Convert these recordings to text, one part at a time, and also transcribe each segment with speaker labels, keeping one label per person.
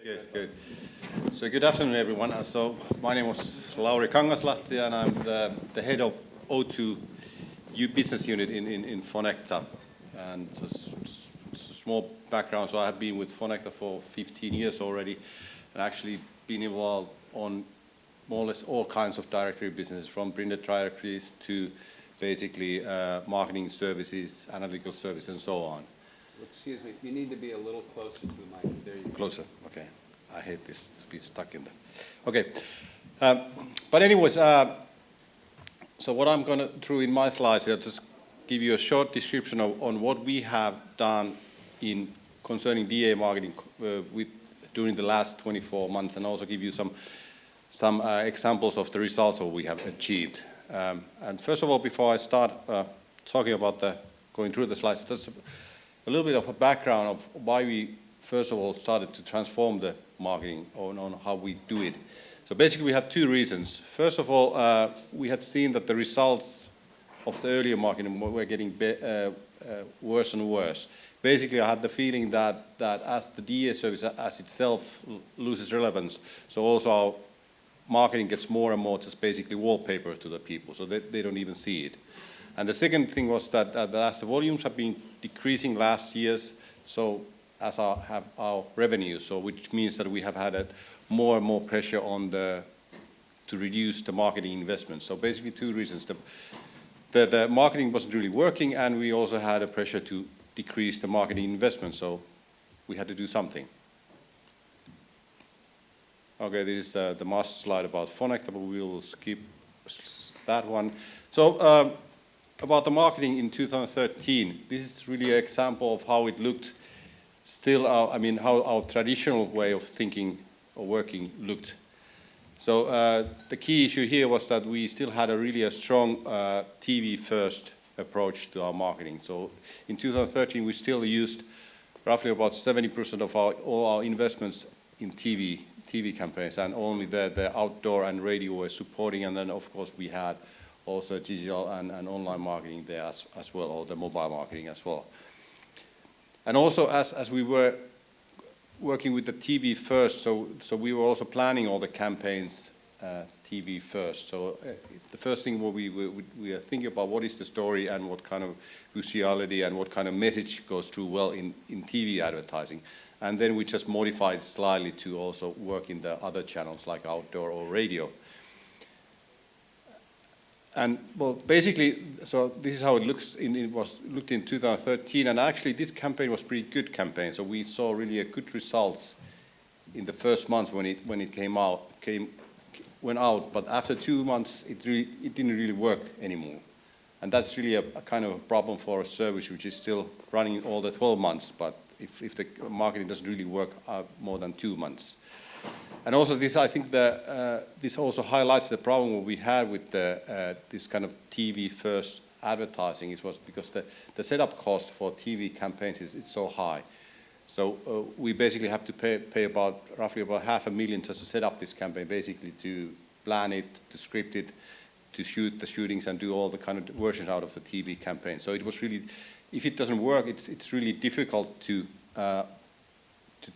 Speaker 1: Good. So good afternoon, everyone. So my name was Lauri Kangaslahti, and I'm the head of O2 business unit in Phonecta. And it's a small background. So I have been with Phonecta for 15 years already, and actually been involved on more or less all kinds of directory businesses, from printed directories to basically marketing services, analytical services, and so on.
Speaker 2: Excuse me, you need to be a little closer to the mic. There you go.
Speaker 1: Closer, okay. I hate this to be stuck in there. Okay, but anyways, so what I'm going to do in my slides here, just give you a short description on what we have done concerning DA marketing during the last 24 months, and also give you some examples of the results that we have achieved. And first of all, before I start talking about going through the slides, just a little bit of a background of why we first of all started to transform the marketing on how we do it. So basically we had two reasons. First of all, we had seen that the results of the earlier marketing were getting worse and worse. Basically I had the feeling that as the DA service as itself loses relevance, so also our marketing gets more and more just basically wallpaper to the people, so they don't even see it. And the second thing was that as the volumes have been decreasing last years, so as have our revenue, so which means that we have had more and more pressure on to reduce the marketing investment. So basically two reasons. The marketing wasn't really working, and we also had a pressure to decrease the marketing investment, so we had to do something. Okay, this is the master slide about Phonecta, but we will skip that one. So about the marketing in 2013, this is really an example of how it looked still, how our traditional way of thinking or working looked. So the key issue here was that we still had a strong TV first approach to our marketing. So in 2013 we still used roughly about 70% of all our investments in TV campaigns, and only the outdoor and radio were supporting, and then of course we had also digital and online marketing there as well, or the mobile marketing as well. And also as we were working with the TV first, so we were also planning all the campaigns TV first. So the first thing we are thinking about what is the story and what kind of visuality and what kind of message goes through well in TV advertising. And then we just modified slightly to also work in the other channels like outdoor or radio. And well, basically, so this is how it looks. Looked in 2013, and actually this campaign was a pretty good campaign. So we saw really good results in the first months when it went out. But after 2 months, it didn't really work anymore, and that's really a kind of a problem for a service which is still running all the 12 months. But if the marketing doesn't really work more than 2 months. And also this, I think this also highlights the problem we had with this kind of TV first advertising. It was because the setup cost for TV campaigns is so high. So we basically have to pay roughly about $500,000 just to set up this campaign, basically to plan it, to script it, to shoot the shootings and do all the kind of versions out of the TV campaign. So it was really, if it doesn't work, it's really difficult to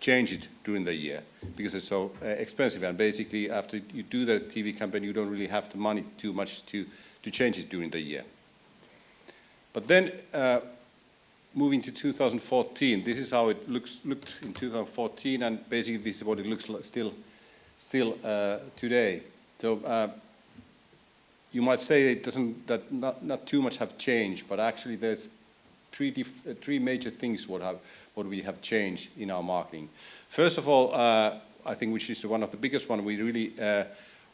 Speaker 1: change it during the year because it's so expensive, and basically after you do the TV campaign you don't really have the money too much to change it during the year. But then moving to 2014, this is how it looked in 2014, and basically this is what it looks like still today. So you might say not too much have changed, but actually there's three major things what we have changed in our marketing. First of all, I think, which is one of the biggest one, we really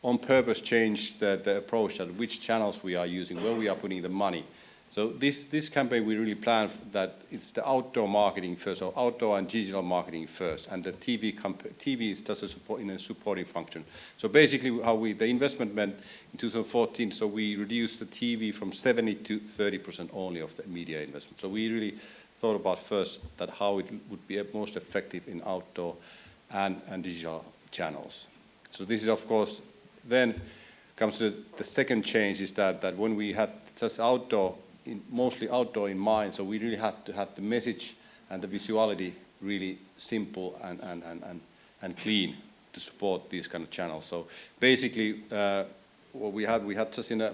Speaker 1: on purpose changed the approach at which channels we are using, where we are putting the money. So this campaign we really planned that it's the outdoor marketing first, so outdoor and digital marketing first, and the TV is just in a supporting function. So basically how the investment meant in 2014, so we reduced the TV from 70 to 30% only of the media investment. So we really thought about first that how it would be most effective in outdoor and digital channels. So this is of course then comes to the second change, is that when we had just mostly outdoor in mind, so we really had to have the message and the visuality really simple and and clean to support these kind of channels. So basically, what we had just in a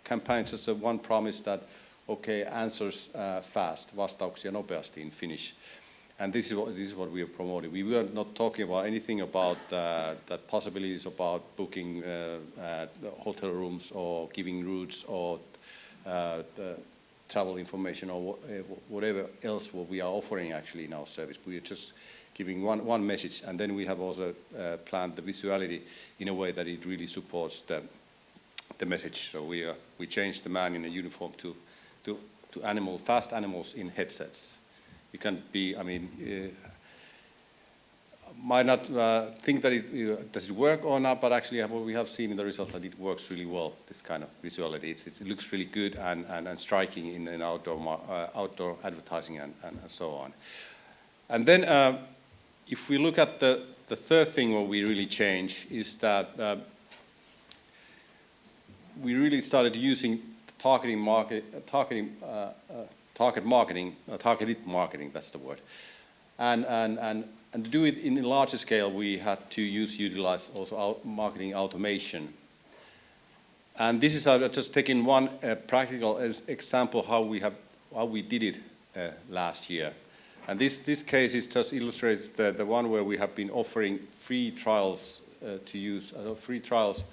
Speaker 1: campaign, just one promise that, okay, answers fast, vastauksia nopeasti in Finnish. And this is what we are promoting. We were not talking about anything about that possibilities about booking hotel rooms or giving routes or travel information or whatever else what we are offering actually in our service. We are just giving one message, and then we have also planned the visuality in a way that it really supports the message. So we changed the man in a uniform to fast animals in headsets. You can be, I mean, might not think that does it work or not, but actually what we have seen in the results that it works really well, this kind of visuality. It looks really good and striking in outdoor advertising and so on. And then if we look at the third thing what we really changed is that we really started using targeted marketing, that's the word. And to do it in a larger scale, we had to utilize also marketing automation. And this is just taking one practical example how we did it last year. And this case just illustrates the one where we have been offering free trials to use, free trials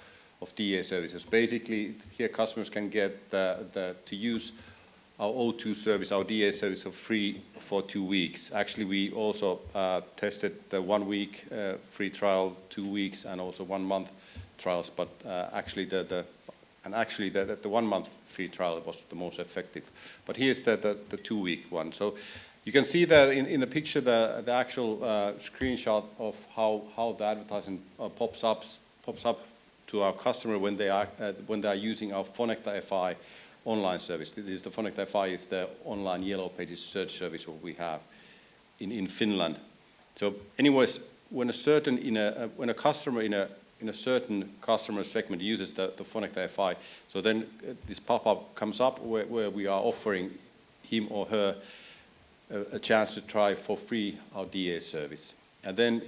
Speaker 1: of DA services. Basically, here customers can get to use our O2 service, our DA service for free for 2 weeks. Actually, we also tested the 1 week free trial, 2 weeks, and also 1 month trials. But actually, the 1 month free trial was the most effective. But here's the 2 week one. So you can see that in the picture the actual screenshot of how the advertising pops up to our customer when they are using our Phonecta FI online service. This is the Phonecta FI is the online Yellow Pages search service what we have in Finland. So, anyways, when a customer in a certain customer segment uses the Phonecta FI, so then this pop-up comes up where we are offering him or her a chance to try for free our DA service, and then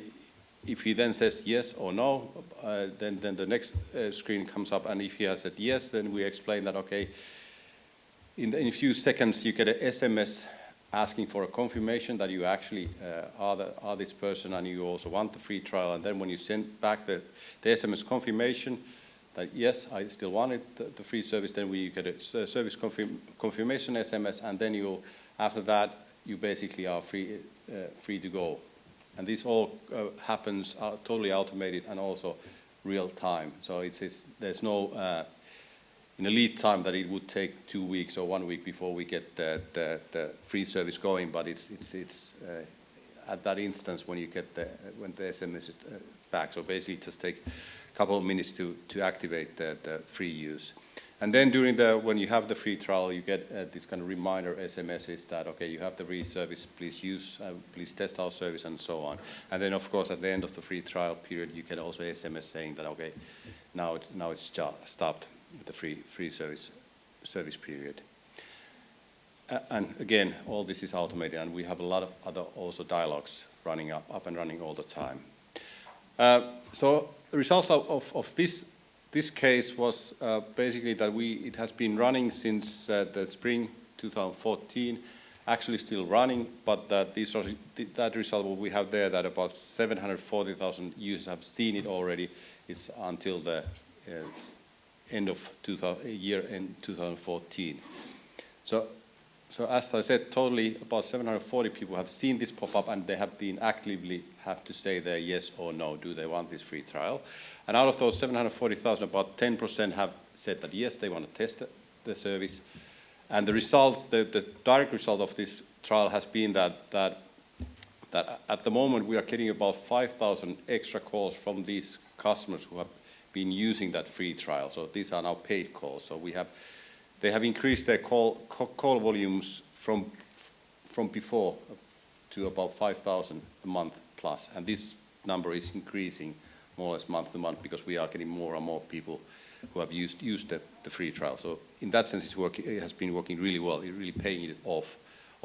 Speaker 1: if he then says yes or no, then the next screen comes up, and if he has said yes, then we explain that, okay, in a few seconds you get an SMS asking for a confirmation that you actually are this person and you also want the free trial, and then when you send back the SMS confirmation that yes, I still wanted the free service, then we get a service confirmation SMS, and then after that you basically are free to go. And this all happens totally automated and also real time. So there's no in a lead time that it would take 2 weeks or 1 week before we get the free service going. But it's at that instance when you get when the SMS is back. So basically, it just takes a couple of minutes to activate the free use. And then when you have the free trial, you get this kind of reminder SMSs that, okay, you have the free service, please test our service and so on. And then of course at the end of the free trial period, you get also SMS saying that, okay, now it's stopped the free service period. And again, all this is automated, and we have a lot of other also dialogues running up and running all the time. So the results of this case was basically that it has been running since the spring 2014, actually still running, but that result what we have there, that about 740,000 users have seen it already, it's until the end of year in 2014. So as I said, totally about 740 people have seen this pop up, and they have been actively have to say their yes or no, do they want this free trial? And out of those 740,000, about 10% have said that yes, they want to test the service. And the results, the direct result of this trial has been that at the moment we are getting about 5,000 extra calls from these customers who have been using that free trial. So these are now paid calls. So they have increased their call volumes from before to about 5,000 a month plus. And this number is increasing more or less month to month because we are getting more and more people who have used the free trial. So in that sense, it has been working really well. It's really paying it off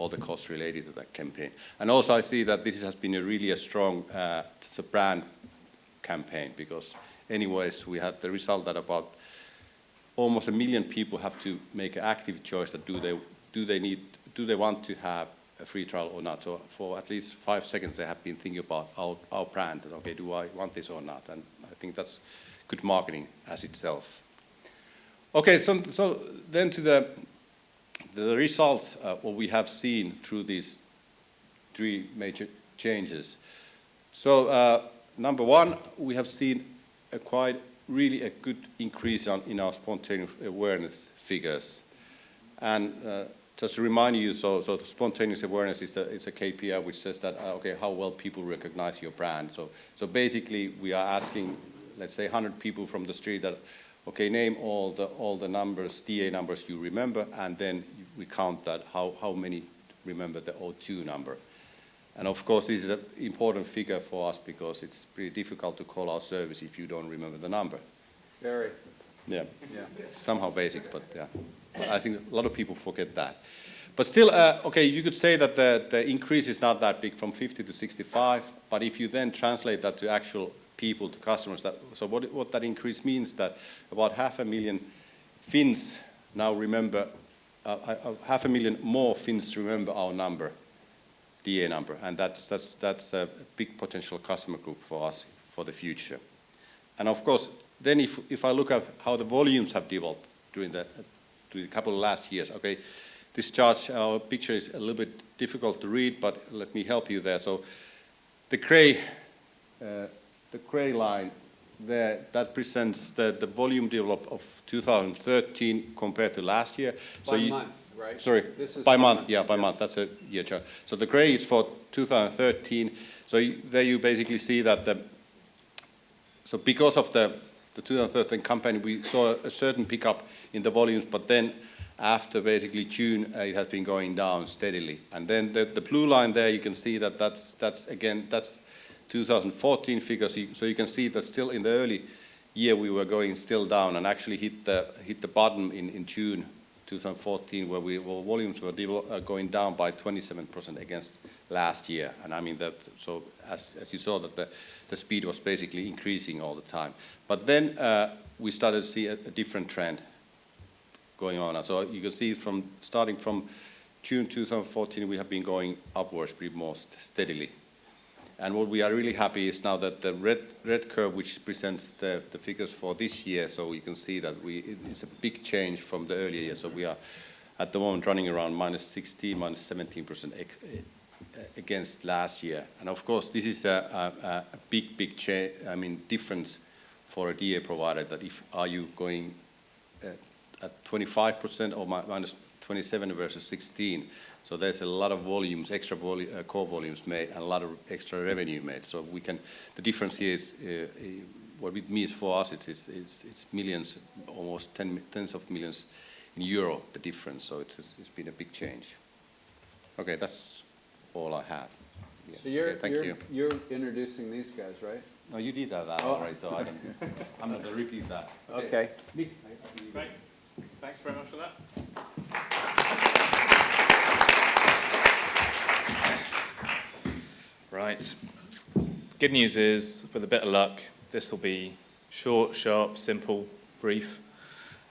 Speaker 1: all the costs related to that campaign. And also I see that this has been a strong brand campaign, because anyways we had the result that about almost 1 million people have to make an active choice that do they want to have a free trial or not. So for at least 5 seconds they have been thinking about our brand, and okay, do I want this or not? And I think that's good marketing as itself. Okay, so then to the results, what we have seen through these 3 major changes. So number 1, we have seen really a good increase in our spontaneous awareness figures. And just to remind you, so the spontaneous awareness is a KPI which says that, okay, how well people recognize your brand. So basically we are asking, let's say 100 people from the street that, okay, name all the numbers, DA numbers you remember, and then we count that how many remember the O2 number. And of course this is an important figure for us because it's pretty difficult to call our service if you don't remember the number.
Speaker 2: Very.
Speaker 1: Yeah. Somehow basic, but yeah. I think a lot of people forget that. But still, okay, you could say that the increase is not that big, from 50 to 65, but if you then translate that to actual people, to customers, so what that increase means, that about 500,000 Finns now remember, 500,000 more Finns remember our number, DA number, and that's a big potential customer group for us for the future. And of course, then if I look at how the volumes have developed during the couple of last years, okay, this chart, our picture is a little bit difficult to read, but let me help you there. So the gray line there, that presents the volume development of 2013 compared to last year.
Speaker 2: So month, right?
Speaker 1: Sorry,
Speaker 2: this is
Speaker 1: by month, yeah, by month, that's a year chart. So the gray is for 2013. So there you basically see that so because of the 2013 campaign, we saw a certain pickup in the volumes, but then after basically June, it has been going down steadily. And then the blue line there, you can see that that's 2014 figures. So you can see that still in the early year we were going still down, and actually hit the bottom in June 2014, where volumes were going down by 27% against last year. And I mean that, so as you saw, that the speed was basically increasing all the time. But then we started to see a different trend going on. And so you can see starting from June 2014, we have been going upwards pretty more steadily. And what we are really happy is now that the red curve, which presents the figures for this year, so you can see that it's a big change from the earlier years. So we are at the moment running around -16, -17% against last year. And of course, this is a big change, difference for a DA provider, that are you going at 25% or -27 versus 16. So there's a lot of volumes, extra core volumes made, and a lot of extra revenue made. So the difference here is, what it means for us, it's millions, almost tens of millions in euro, the difference. So it's been a big change. Okay, that's all I have. Yeah.
Speaker 2: So
Speaker 1: okay,
Speaker 2: you're introducing these guys, right?
Speaker 1: No, you did that already, so I'm not going to repeat that.
Speaker 2: Okay.
Speaker 1: Nick.
Speaker 3: Great. Thanks very much for that. Right. Good news is, with a bit of luck, this will be short, sharp, simple, brief.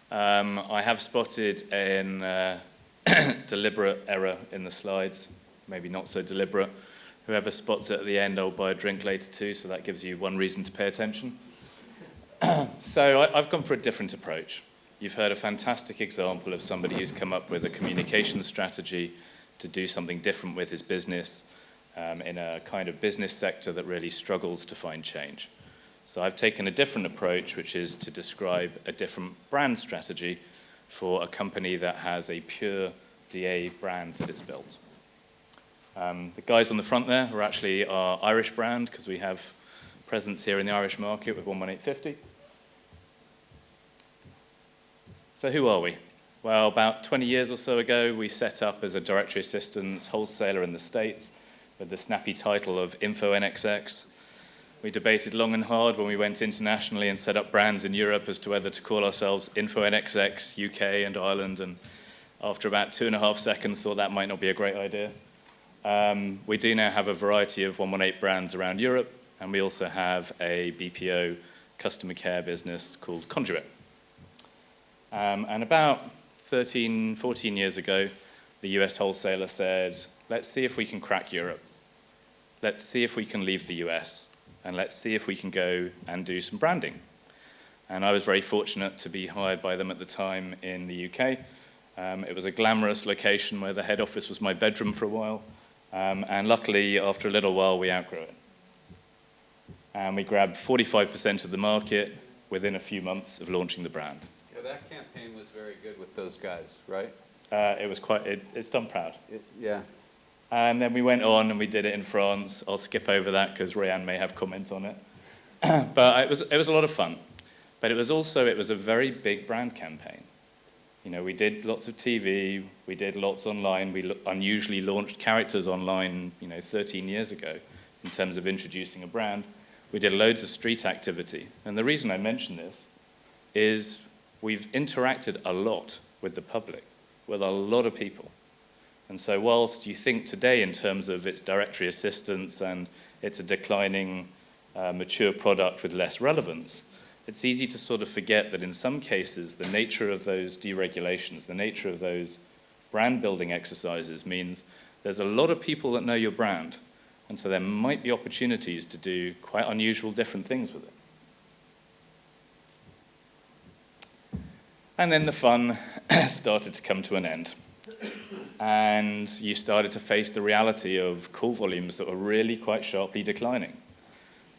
Speaker 3: I have spotted an deliberate error in the slides, maybe not so deliberate. Whoever spots it at the end, I'll buy a drink later too, so that gives you one reason to pay attention. So I've gone for a different approach. You've heard a fantastic example of somebody who's come up with a communication strategy to do something different with his business in a kind of business sector that really struggles to find change. So I've taken a different approach, which is to describe a different brand strategy for a company that has a pure DA brand that it's built. The guys on the front there are actually our Irish brand, because we have presence here in the Irish market with 11850. So who are we? Well, about 20 years or so ago, we set up as a directory assistance wholesaler in the States with the snappy title of InfoNXX. We debated long and hard when we went internationally and set up brands in Europe as to whether to call ourselves InfoNXX UK and Ireland, and after about 2.5 seconds, thought that might not be a great idea. We do now have a variety of 118 brands around Europe, and we also have a BPO customer care business called Conduit. And about 13, 14 years ago, the US wholesaler said, let's see if we can crack Europe. Let's see if we can leave the US, and let's see if we can go and do some branding. And I was very fortunate to be hired by them at the time in the UK. It was a glamorous location where the head office was my bedroom for a while. And luckily, after a little while, we outgrew it. And we grabbed 45% of the market within a few months of launching the brand.
Speaker 2: Yeah, that campaign was very good with those guys, right?
Speaker 3: It's done proud.
Speaker 2: Yeah.
Speaker 3: And then we went on and we did it in France. I'll skip over that because Rayanne may have comment on it. But it was a lot of fun. But it was a very big brand campaign. You know, we did lots of TV, we did lots online. We unusually launched characters online, 13 years ago in terms of introducing a brand. We did loads of street activity. And the reason I mention this is we've interacted a lot with the public, with a lot of people. And so whilst you think today in terms of its directory assistance and it's a declining, mature product with less relevance, it's easy to sort of forget that in some cases, the nature of those deregulations, the nature of those brand building exercises means there's a lot of people that know your brand. And so there might be opportunities to do quite unusual, different things with it. And then the fun started to come to an end. And you started to face the reality of call volumes that were really quite sharply declining.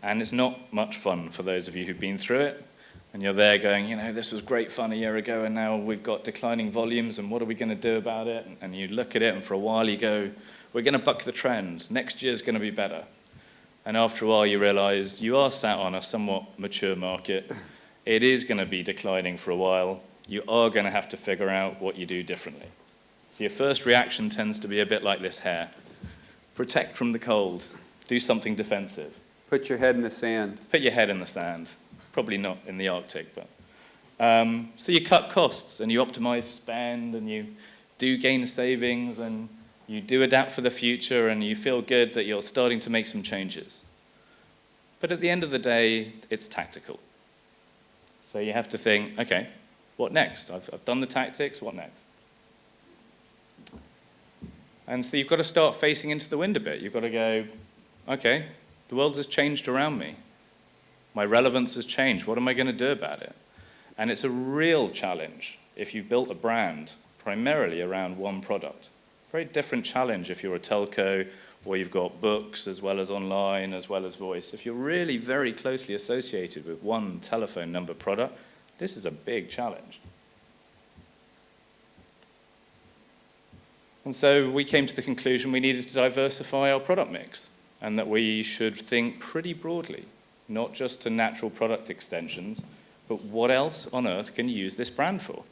Speaker 3: And it's not much fun for those of you who've been through it. And you're there going, this was great fun a year ago, and now we've got declining volumes, and what are we going to do about it? And you look at it, and for a while you go, we're going to buck the trend. Next year's going to be better. And after a while you realize you are sat on a somewhat mature market. It is going to be declining for a while. You are going to have to figure out what you do differently. So your first reaction tends to be a bit like this hair. Protect from the cold. Do something defensive.
Speaker 2: Put your head in the sand.
Speaker 3: Put your head in the sand. Probably not in the Arctic, but. So you cut costs and you optimize spend and you do gain savings and you do adapt for the future and you feel good that you're starting to make some changes. But at the end of the day, it's tactical. So you have to think, okay, what next? I've done the tactics, what next? And so you've got to start facing into the wind a bit. You've got to go, okay, the world has changed around me. My relevance has changed. What am I going to do about it? And it's a real challenge if you've built a brand primarily around one product. Very different challenge if you're a telco or you've got books as well as online as well as voice. If you're really very closely associated with one telephone number product, this is a big challenge. And so we came to the conclusion we needed to diversify our product mix and that we should think pretty broadly, not just to natural product extensions, but what else on earth can you use this brand for?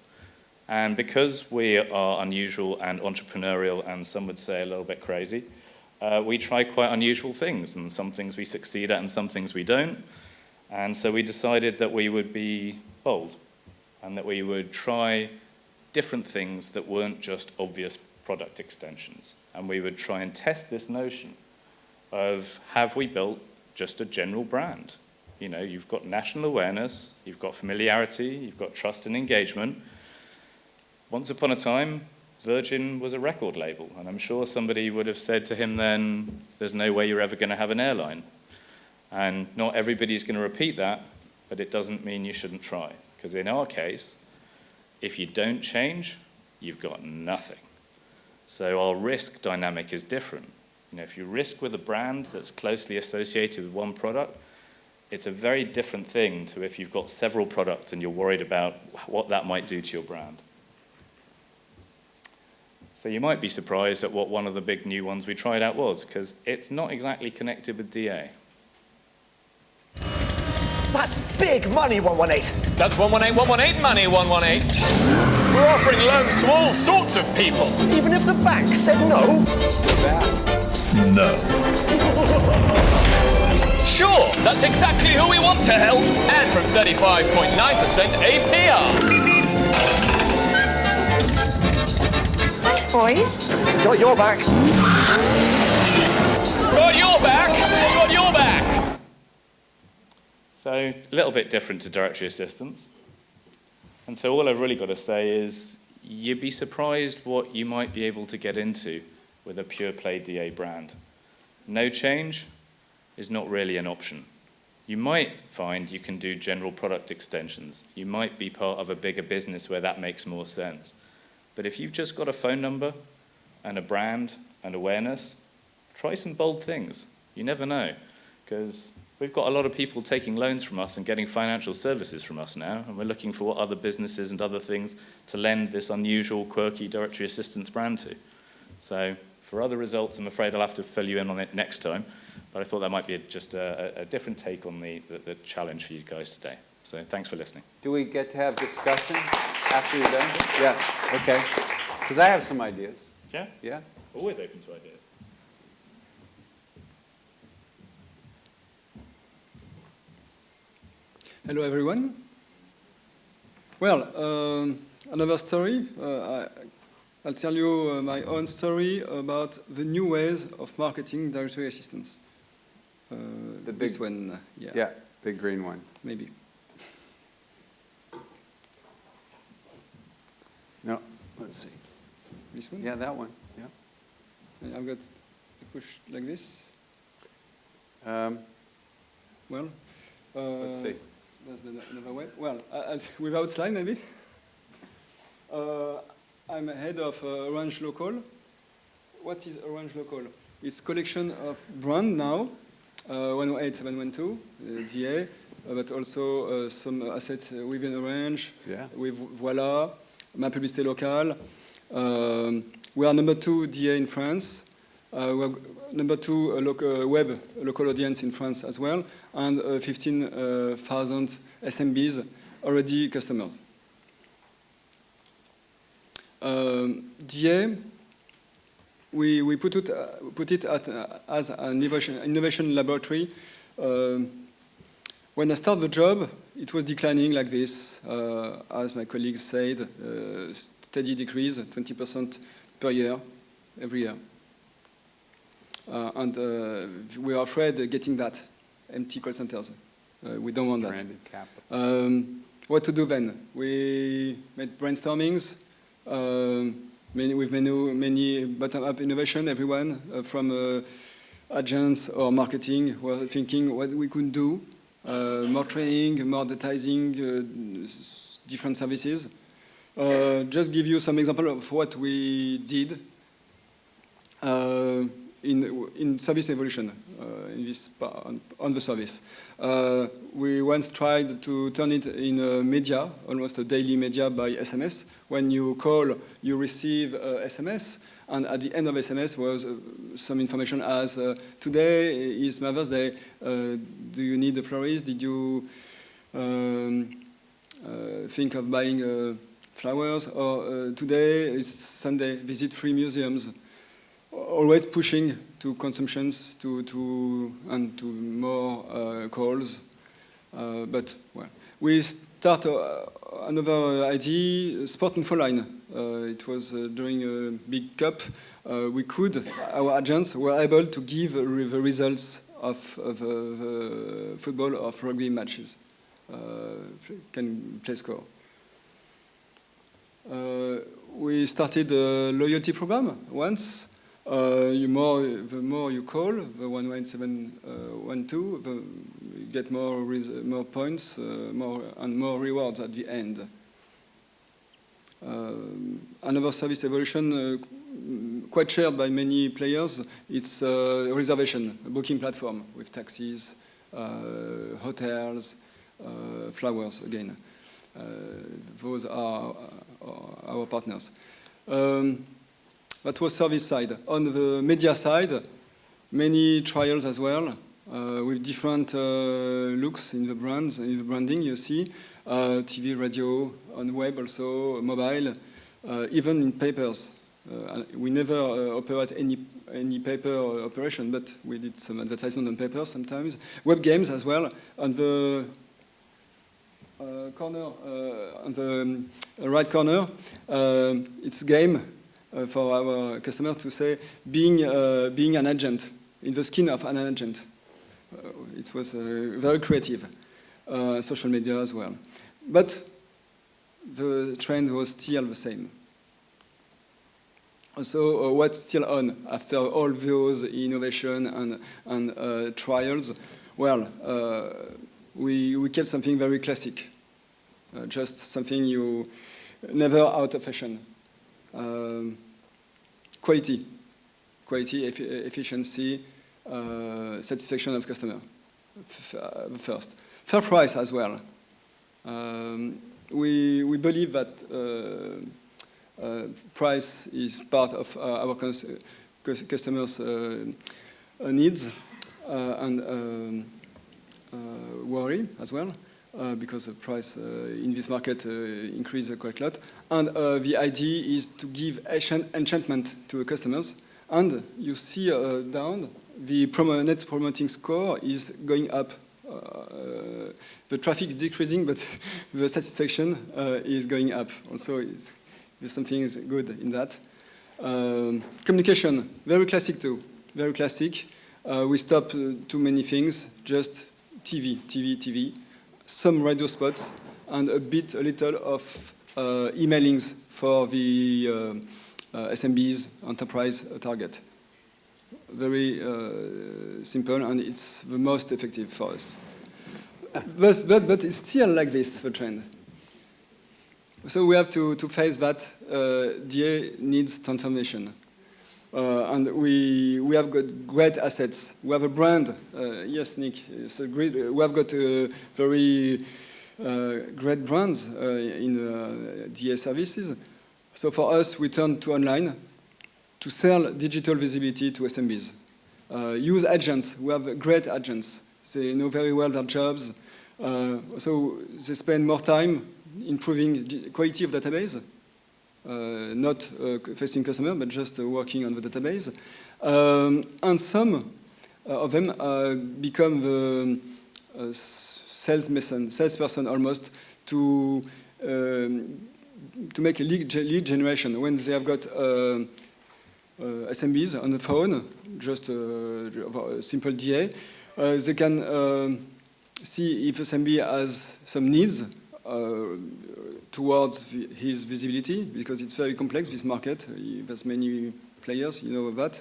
Speaker 3: And because we are unusual and entrepreneurial and some would say a little bit crazy, we try quite unusual things, and some things we succeed at and some things we don't. And so we decided that we would be bold and that we would try different things that weren't just obvious product extensions. And we would try and test this notion of, have we built just a general brand? You've got national awareness, you've got familiarity, you've got trust and engagement. Once upon a time, Virgin was a record label, and I'm sure somebody would have said to him then, there's no way you're ever going to have an airline. And not everybody's going to repeat that, but it doesn't mean you shouldn't try. Because in our case, if you don't change, you've got nothing. So our risk dynamic is different. If you risk with a brand that's closely associated with one product, it's a very different thing to if you've got several products and you're worried about what that might do to your brand. So you might be surprised at what one of the big new ones we tried out was, because it's not exactly connected with DA.
Speaker 4: That's big money, 118.
Speaker 5: That's 118 money, 118. We're offering loans to all sorts of people.
Speaker 4: Even if the bank said no?
Speaker 5: No. Sure, that's exactly who we want to help. And from 35.9% APR.
Speaker 6: boys.
Speaker 4: Got your back.
Speaker 5: Got your back! Got your back!
Speaker 3: So a little bit different to directory assistance. And so all I've really got to say is you'd be surprised what you might be able to get into with a pure play DA brand. No change is not really an option. You might find you can do general product extensions. You might be part of a bigger business where that makes more sense. But if you've just got a phone number and a brand and awareness, try some bold things. You never know, because we've got a lot of people taking loans from us and getting financial services from us now, and we're looking for what other businesses and other things to lend this unusual, quirky directory assistance brand to. So for other results, I'm afraid I'll have to fill you in on it next time, but I thought that might be just a different take on the challenge for you guys today. So thanks for listening.
Speaker 2: Do we get to have discussion after you're done? Yeah, okay. Because I have some ideas.
Speaker 3: Yeah?
Speaker 2: Yeah?
Speaker 3: Always open to ideas.
Speaker 7: Hello, everyone. Well, another story. I'll tell you my own story about the new ways of marketing directory assistance.
Speaker 2: The
Speaker 7: this
Speaker 2: big
Speaker 7: one, yeah,
Speaker 2: Yeah, big green one.
Speaker 7: maybe.
Speaker 2: No,
Speaker 7: Let's see. This one?
Speaker 2: yeah, that one, yeah.
Speaker 7: I've got to push like this. Well,
Speaker 2: Let's see.
Speaker 7: There's another way. Well, without slide, maybe. I'm head of Orange Local. What is Orange Local? It's collection of brand now, 108, 712, DA, but also some assets within Orange,
Speaker 2: Yeah.
Speaker 7: with Voila, Ma Publicité Locale. We are number 2 DA in France. We're number 2 local audience in France as well, and 15,000 SMBs already customers. DA, we put it as an innovation laboratory. When I started the job, it was declining like this, as my colleagues said, steady decrease, 20% per year, every year. And we are afraid of getting that, empty call centers. We don't want that.
Speaker 2: Branded capital.
Speaker 7: What to do then? We made brainstormings with many bottom-up innovation, everyone from agents or marketing were thinking what we could do, more training, more advertising, different services. Just give you some example of what we did in service evolution, in this on the service. We once tried to turn it in a media, almost a daily media by SMS. When you call, you receive SMS, and at the end of SMS was some information as, today is Mother's Day, do you need a florist? Did you think of buying flowers? Or today is Sunday, visit 3 museums. Always pushing to consumptions, and to more calls. But well, we start another idea, Sport Info Line. It was during a big cup. Our agents were able to give the results of football or rugby matches. Can play score. We started a loyalty program once. The more you call, the 11712, you get more points, more rewards at the end. Another service evolution, quite shared by many players, it's a reservation, a booking platform with taxis, hotels, flowers again. Those are our partners. That was service side. On the media side, many trials as well, with different looks in the brands, in the branding, you see. TV, radio, on web also, mobile, even in papers. We never operate any paper operation, but we did some advertisement on paper sometimes. Web games as well. On the corner, on the right corner, it's game. for our customer to say being an agent, in the skin of an agent. It was very creative. Social media as well. But the trend was still the same. So what's still on after all those innovation and trials? Well, we kept something very classic, just something you never out of fashion. Quality, efficiency, satisfaction of customer. First, fair price as well. We believe that price is part of our customers' needs and worry as well, because the price in this market increases quite a lot. And the idea is to give enchantment to the customers. And you see down, the net promoting score is going up. The traffic is decreasing, but the satisfaction is going up. Also, there's something is good in that. Communication, very classic too. Very classic. We stop too many things, just TV. Some radio spots, and a little of emailings for the SMBs, enterprise target. Very simple, and it's the most effective for us. But it's still like this, the trend. So we have to face that DA needs transformation. And we have got great assets. We have a brand. Yes, Nick, it's a great, we have got very great brands in DA services. So for us, we turn to online to sell digital visibility to SMBs. Use agents. We have great agents. They know very well their jobs. So they spend more time improving the quality of database, not facing customer, but just working on the database. And some of them become the salesperson almost to make a lead generation when they have got SMBs on the phone, just a simple DA. They can see if SMB has some needs towards his visibility, because it's very complex, this market. There's many players, you know that.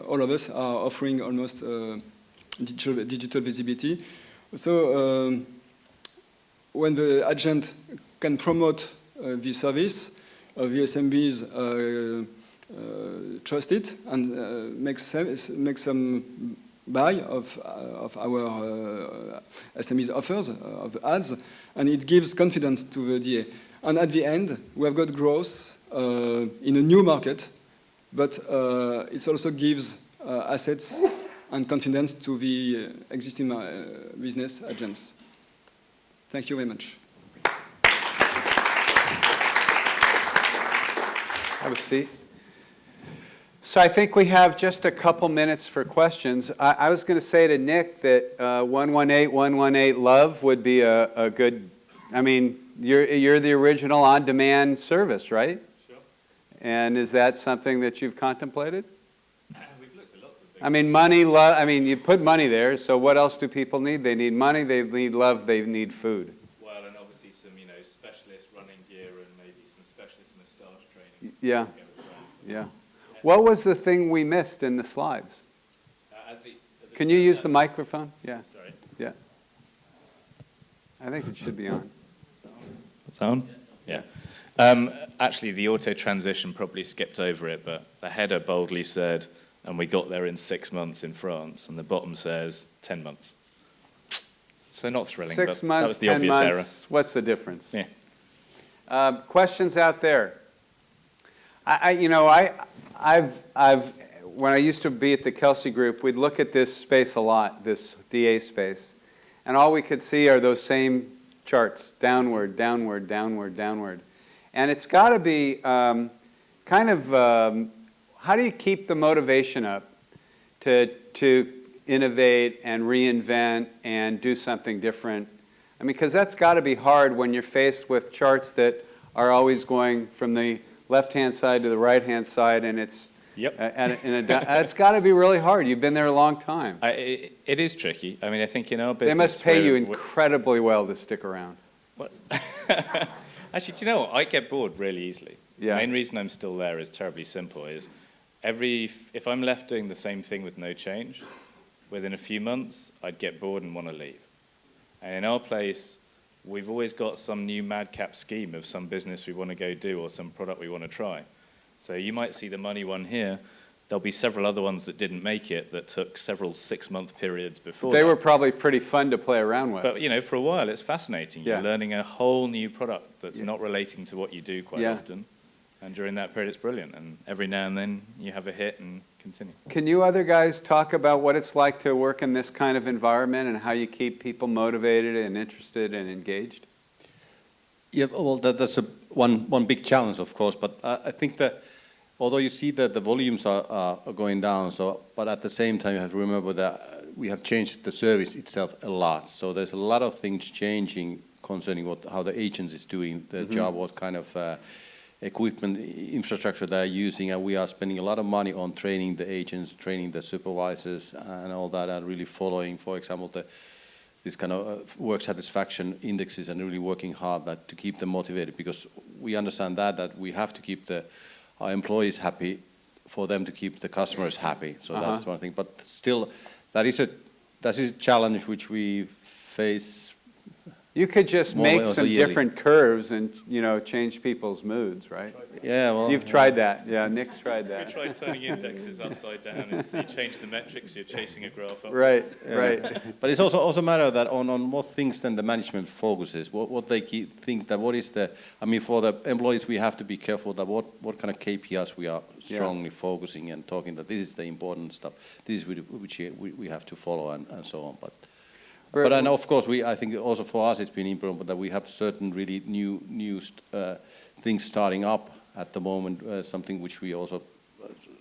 Speaker 7: All of us are offering almost digital visibility. So when the agent can promote the service, the SMBs trust it and make some buy of our SMEs offers, of ads, and it gives confidence to the DA. And at the end, we have got growth in a new market, but it also gives assets and confidence to the existing business agents. Thank you very much.
Speaker 2: Have a seat. So I think we have just a couple minutes for questions. I was going to say to Nick that 118 Love would be a good, I mean, you're the original on-demand service, right?
Speaker 3: Sure.
Speaker 2: And is that something that you've contemplated?
Speaker 3: We've looked at lots of things.
Speaker 2: I mean, money, love, I mean, you put money there, so what else do people need? They need money, they need love, they need food.
Speaker 3: Well, and obviously some, specialist running gear and maybe some specialist massage training.
Speaker 2: Yeah, yeah. What was the thing we missed in the slides? Can you use the microphone? Yeah.
Speaker 3: Sorry.
Speaker 2: Yeah. I think it should be on.
Speaker 3: It's on? Yeah. Actually, the auto transition probably skipped over it, but the header boldly said, and we got there in 6 months in France, and the bottom says 10 months. So not thrilling,
Speaker 2: 6
Speaker 3: but
Speaker 2: months,
Speaker 3: that was the
Speaker 2: 10
Speaker 3: obvious
Speaker 2: months, what's the difference?
Speaker 3: Yeah.
Speaker 2: Questions out there? When I used to be at the Kelsey Group, we'd look at this space a lot, this DA space, and all we could see are those same charts, downward, downward, downward, downward. And it's got to be how do you keep the motivation up to innovate and reinvent and do something different? I mean, because that's got to be hard when you're faced with charts that are always going from the left-hand side to the right-hand side, and it's,
Speaker 3: Yep.
Speaker 2: it's got to be really hard. You've been there a long time.
Speaker 3: It is tricky. I mean, I think in our
Speaker 2: They
Speaker 3: business...
Speaker 2: must pay you
Speaker 3: we're-
Speaker 2: incredibly well to stick around.
Speaker 3: What? Actually, do you know what? I get bored really easily.
Speaker 2: Yeah.
Speaker 3: The main reason I'm still there is terribly simple, is if I'm left doing the same thing with no change, within a few months, I'd get bored and want to leave. And in our place, we've always got some new madcap scheme of some business we want to go do or some product we want to try. So you might see the money one here. There'll be several other ones that didn't make it that took several 6-month periods before.
Speaker 2: They
Speaker 3: that.
Speaker 2: were probably pretty fun to play around with.
Speaker 3: But, you know, for a while, it's fascinating.
Speaker 2: Yeah.
Speaker 3: You're learning a whole new product that's
Speaker 2: Yeah.
Speaker 3: not relating to what you do quite
Speaker 2: Yeah.
Speaker 3: often. And during that period, it's brilliant. And every now and then, you have a hit and continue.
Speaker 2: Can you other guys talk about what it's like to work in this kind of environment and how you keep people motivated and interested and engaged?
Speaker 1: Yeah, well, that's one big challenge, of course, but I think that although you see that the volumes are going down, but at the same time, you have to remember that we have changed the service itself a lot. So there's a lot of things changing concerning how the agent is doing the job, what kind of equipment, infrastructure they're using, and we are spending a lot of money on training the agents, training the supervisors, and all that, and really following, for example, this kind of work satisfaction indexes, and really working hard to keep them motivated, because we understand that we have to keep our employees happy for them to keep the customers happy. So that's one thing. But still, that is a challenge which we face.
Speaker 2: You could just
Speaker 1: More
Speaker 2: make
Speaker 1: or less
Speaker 2: some
Speaker 1: yearly.
Speaker 2: different curves and, you know, change people's moods, right?
Speaker 1: Yeah, well.
Speaker 2: You've tried that. Yeah, Nick's tried
Speaker 3: We
Speaker 2: that.
Speaker 3: tried turning indexes upside down. You change the metrics, you're chasing a graph up.
Speaker 2: Right, right.
Speaker 1: But it's also a matter that on what things then the management focuses, what they think that what is for the employees we have to be careful that what kind of KPIs we are strongly focusing and talking that this is the important stuff, this is which we have to follow and so on. But then of course I think also for us it's been important that we have certain really new things starting up at the moment, something which we also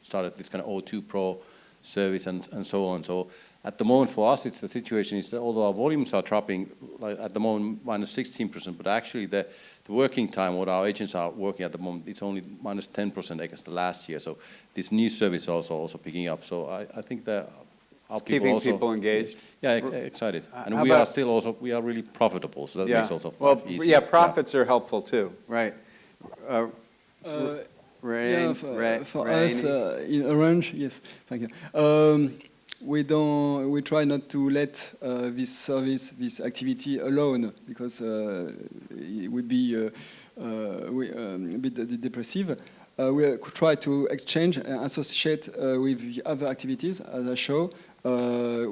Speaker 1: started this kind of O2 Pro service and so on. So at the moment for us, the situation is that although our volumes are dropping, like at the moment minus 16%, but actually the working time, what our agents are working at the moment, it's only minus 10% against the last year. So this new service also picking up. So I think that our
Speaker 2: It's keeping people engaged.
Speaker 1: Yeah, excited. And
Speaker 2: How
Speaker 1: we are
Speaker 2: about-
Speaker 1: still also, we are really profitable, so that makes also
Speaker 2: Well,
Speaker 1: life easier.
Speaker 2: yeah, profits are helpful too, right?
Speaker 7: Yeah, for us in Orange, yes, thank you. We try not to let this service, this activity alone, because it would be a bit depressive. We try to exchange and associate with the other activities, as I show,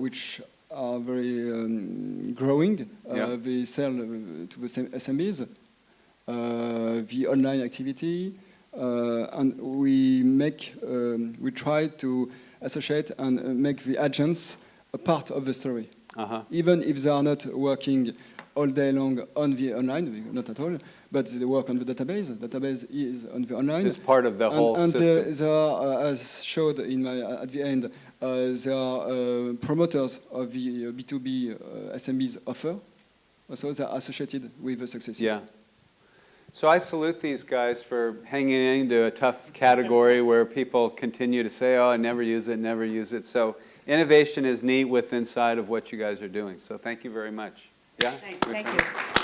Speaker 7: which are very growing. They sell to the SMBs, the online activity, and we try to associate and make the agents a part of the story. Even if they are not working all day long on the online, not at all, but they work on the database. The database is on the online.
Speaker 2: It's part of the whole
Speaker 7: and
Speaker 2: system.
Speaker 7: they are, as showed at the end, they are promoters of the B2B SMBs offer. So they are associated with the successes.
Speaker 2: Yeah. So I salute these guys for hanging into a tough category where people continue to say, oh, I never use it, never use it. So innovation is neat with inside of what you guys are doing. So thank you very much. Yeah?
Speaker 6: Thank you.